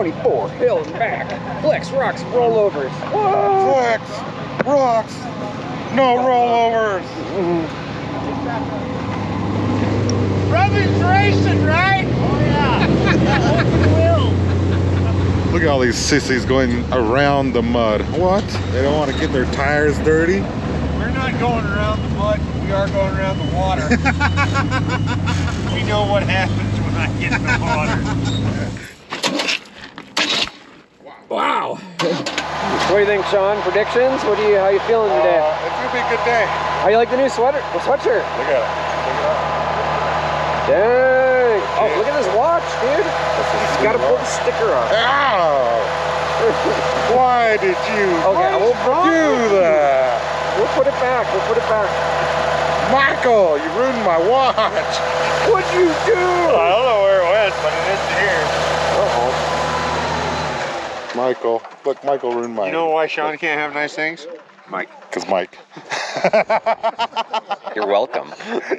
24, hill and back. Flex, rocks, rollovers. Whoa. Flex, rocks, no rollovers. Brother's racing, right? Oh yeah. Look at all these sissies going around the mud. What? They don't want to get their tires dirty? We're not going around the mud, but we are going around the water. We know what happens when I get in the water. Wow. What do you think, Sean? Predictions? How you feeling today? It's gonna be a good day. How you like the new sweatshirt? Look at it. Dang! Oh, look at this watch, dude. He's got to pull the sticker off. Ow! Why did you we'll do that? We'll put it back. We'll put it back. Michael, you ruined my watch. What'd you do? I don't know where it went, but it is here. Uh-oh. Michael. Look, Michael ruined my... You know why Sean can't have nice things? Mike. Because Mike. You're welcome.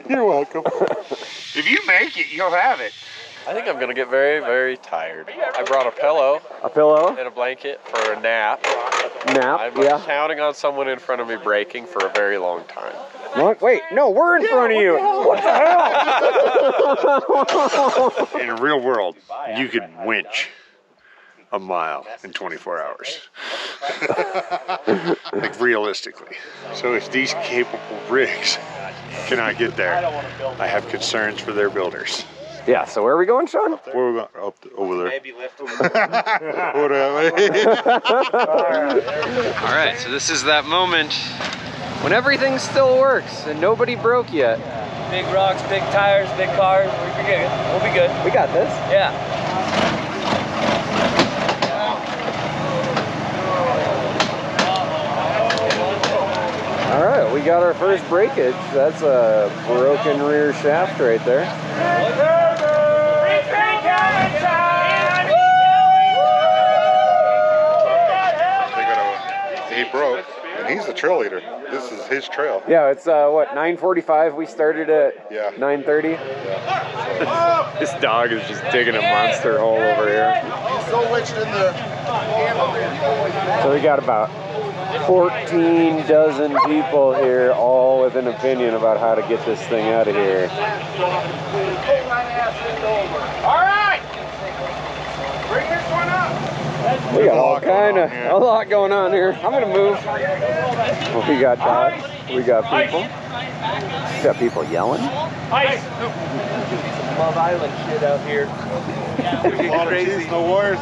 You're welcome. If you make it, you'll have it. I think I'm gonna get very, very tired. I brought a pillow. A pillow? And a blanket for a nap. Nap, I'm counting on someone in front of me braking for a very long time. What? Wait, no, we're in front of you. What the hell? In the real world, you could winch a mile in 24 hours. Like realistically. So if these capable rigs cannot get there, I have concerns for their builders. Yeah, so where are we going, Sean? Where are we going? Over there. Maybe lift them. Whatever. All right, so this is that moment when everything still works and nobody broke yet. Big rocks, big tires, big cars. We'll be good. We'll be good. We got this. Yeah. All right, we got our first breakage. That's a broken rear shaft right there. He broke, and he's the trail leader. This is his trail. Yeah, it's what, 9:45? We started at 9:30. Yeah. This dog is just digging a monster hole over here. He's so witched in the So we got about 14 dozen people here, all with an opinion about how to get this thing out of here. All right! Bring this one up! We got a lot going on here. I'm gonna move. We got dogs. We got people. We got people yelling. Ice! Love Island shit out here. crazy. No worse.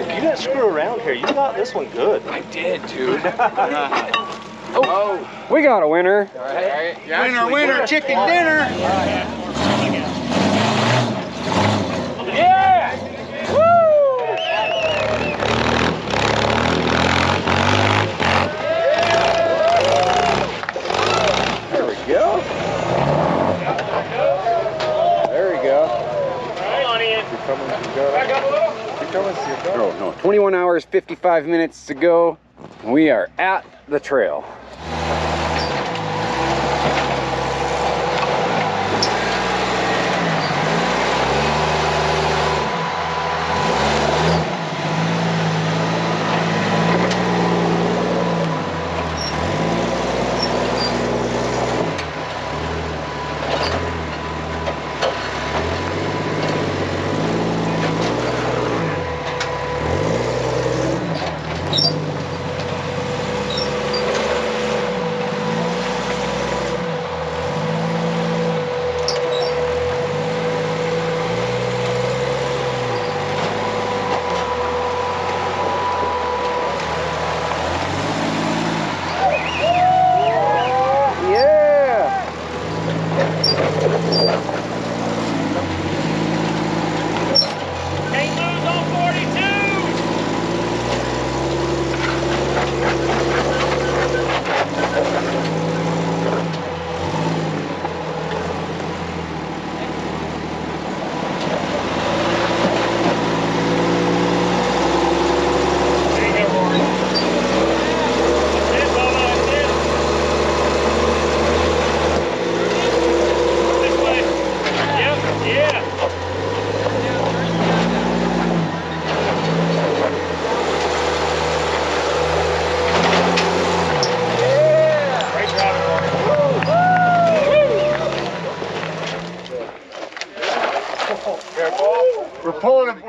You didn't screw around here. You got this one good. I did, dude. We got a winner. Winner, chicken dinner! Yeah! There we go. There we go. Oh, no. 21 hours, 55 minutes to go. We are at the trail.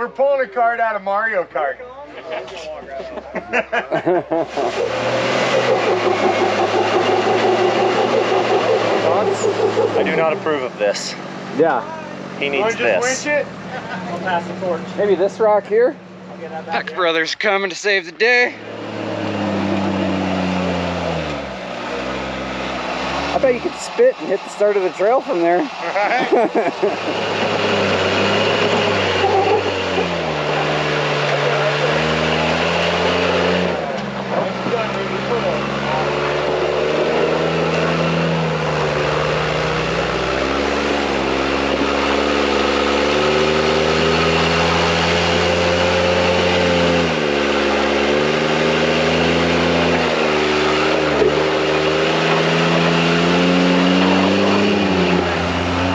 We're pulling a card out of Mario Kart. I do not approve of this. Yeah. He needs this. Winch it? I'll pass the torch. Maybe this rock here? I'll get that back Peck there. Brothers coming to save the day. I bet you could spit and hit the start of the trail from there.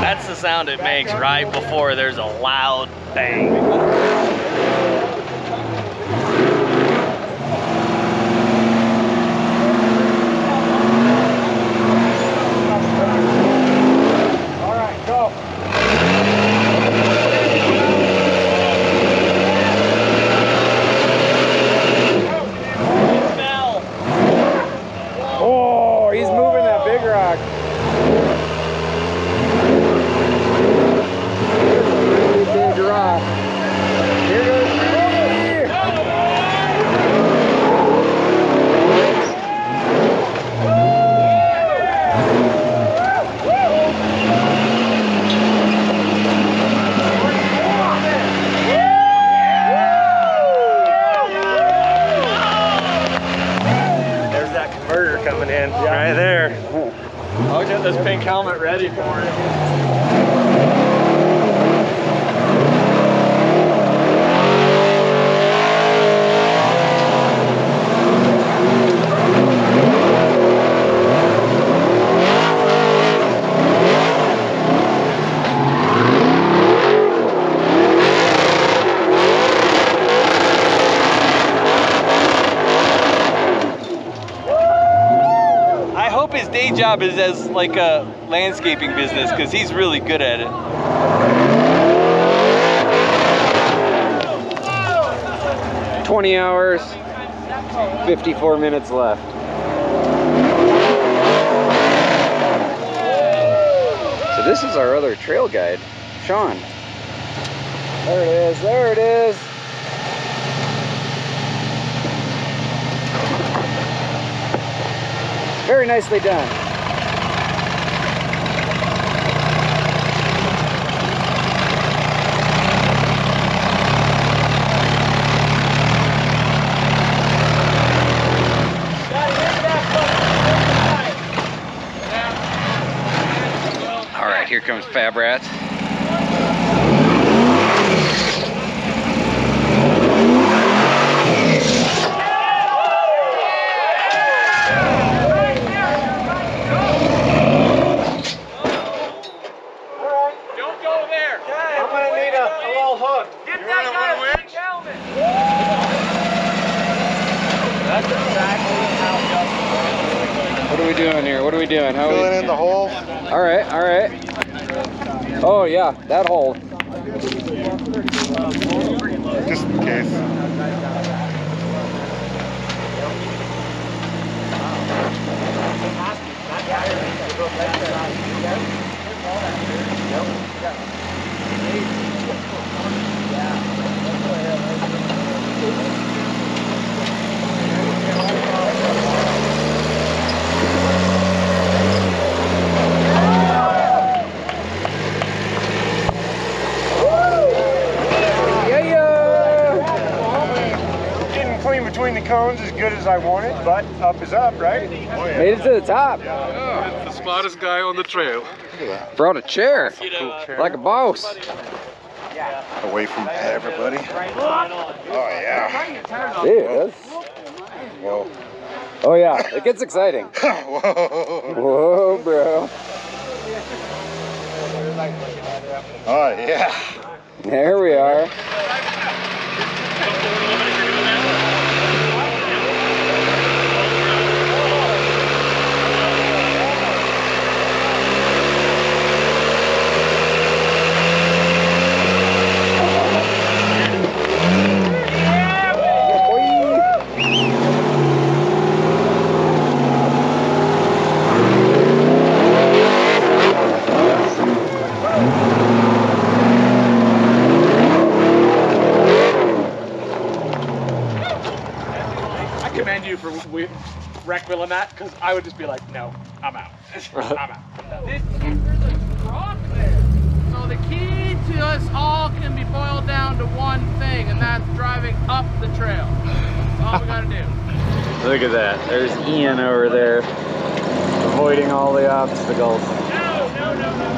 That's the sound it makes right before there's a loud bang. All right, go. Oh, he's moving that big rock. Really big rock. Here goes There's that converter coming in right there. I'll get this pink helmet ready for it. I hope his day job is as like a landscaping business because he's really good at it. 20 hours, 54 minutes left. So this is our other trail guide, Sean. There it is, there it is. Very nicely done. All right, here comes Fab Rats. Don't go there. I'm gonna need a little hook. Get that guy a winch. That's exactly how What are we doing here? What are we doing? How are we... Filling in the hole. All right, all right. Oh yeah, that hole. Just in case. Getting clean between the cones as good as I wanted, but up is up, right? Made it to the top. The smartest guy on the trail. Brought a chair, like a boss. Away from everybody. Oh yeah. Dude, that's... Whoa. Oh yeah, it gets exciting. Whoa. Whoa, bro. Oh yeah. There we are. wreck wheeling that because I would just be like, no, I'm out. I'm out. This is for the rock there. So the key to us all can be boiled down to one thing, and that's driving up the trail. That's all we gotta do. Look at that. There's Ian over there, avoiding all the obstacles.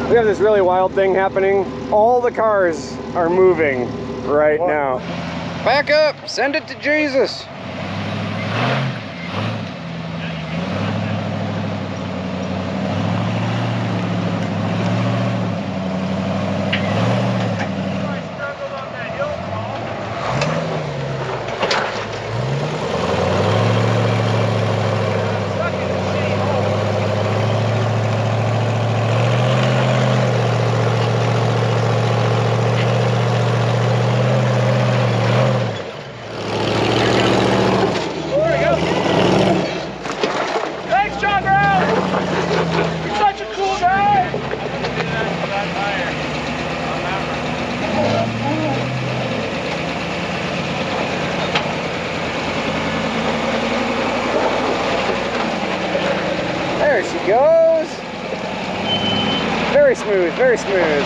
We have this really wild thing happening. All the cars are moving right now. Back up! Send it to Jesus! There she goes. Very smooth, very smooth.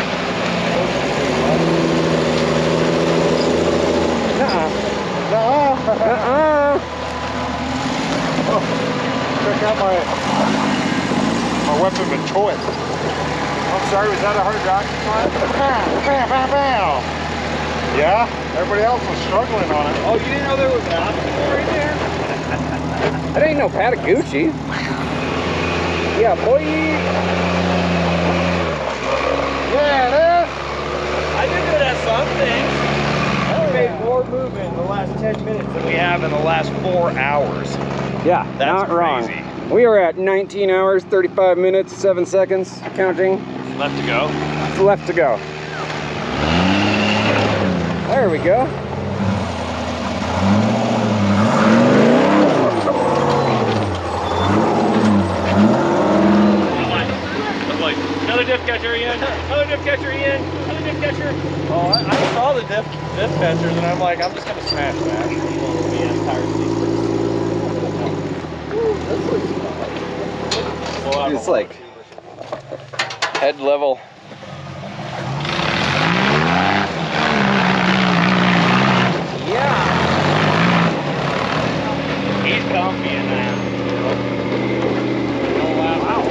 Check out my weapon of choice. I'm sorry, was that a hard rock slide? Yeah, everybody else was struggling on it. Oh, you didn't know there was an obstacle right there? That ain't no Patagucci. Yeah, boy. Yeah, it is. I did good at some things. We made more movement in the last 10 minutes than we have in the last 4 hours. Yeah, That's not wrong. crazy. We are at 19 hours, 35 minutes, 7 seconds, counting. Left to go. Left to go. There we go. Like, another diff catcher, Ian. Another diff catcher, Ian. Another diff catcher. Oh, I saw the diff catchers and I'm like, I'm just gonna smash that. It's like head level. Yeah. He's comfy in that. Oh, wow.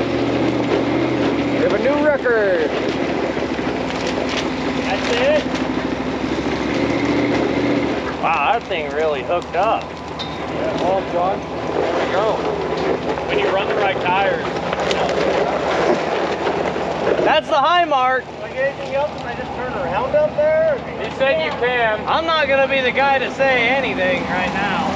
We have a new record. That's it? Wow, that thing really hooked up. Yeah, well, John. There we go. When you run the right tires. That's the high mark. Like anything else, can I just turn around up there? He said you can. I'm not gonna be the guy to say anything right now.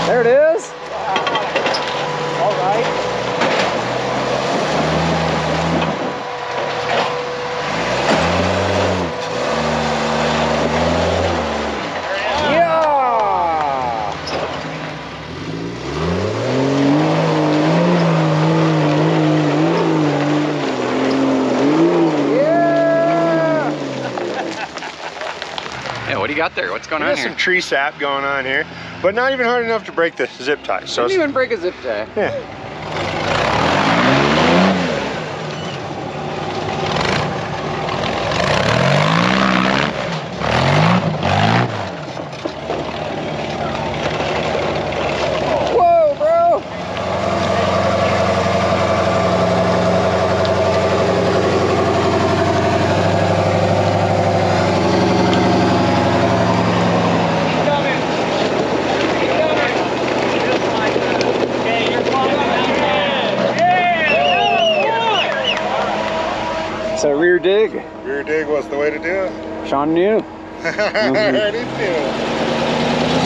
There it is. All right. Yeah. Yeah, what do you got there? What's going on There's here? some tree sap going on here, but not even hard enough to break the zip tie. So Didn't even break a zip tie. yeah. Whoa, bro! So rear dig, Rear dig was the way to do it. Sean knew. I already knew.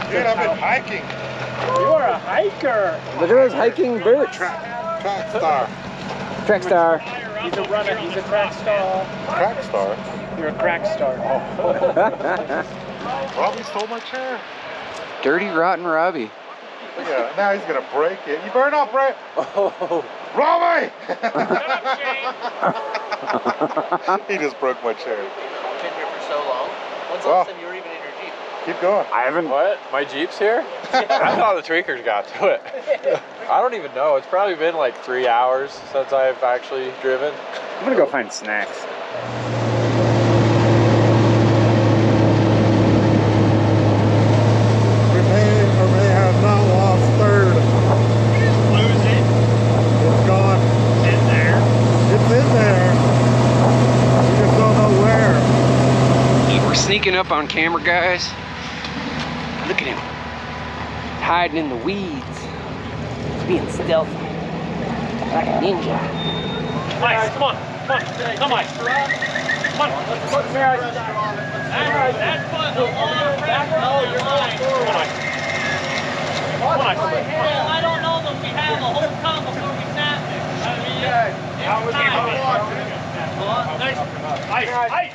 Dude, I've been hiking. You are a hiker. Look at those hiking boots. Track star. Track star. He's a runner. He's a track star. Track star. You're a crack star. Robbie stole my chair. Dirty, rotten Robbie. Yeah, now he's gonna break it. You better not break. Oh. Robbie! Shut up, Shane. He just broke my chair. I've been here for so long. When's the Well. last time you were even in your Jeep? Keep going. I haven't. What? My Jeep's here? I thought the tweakers got to it. I don't even know. It's probably been like 3 hours since I've actually driven. I'm gonna go find snacks. We may or may have not lost third. You didn't lose it. It's gone. It's in there. It's in there. We just don't know where. We're sneaking up on camera, guys. Look at him. Hiding in the weeds. He's being stealthy. Like a ninja. Ice, come on. Come on. Come on. Come on. Let's put some ice. That's putting a lot of pressure on your line. Come on. Come on. Well, I don't know that we have a whole ton before we snap it. I mean, it's time. Nice. Ice. Ice.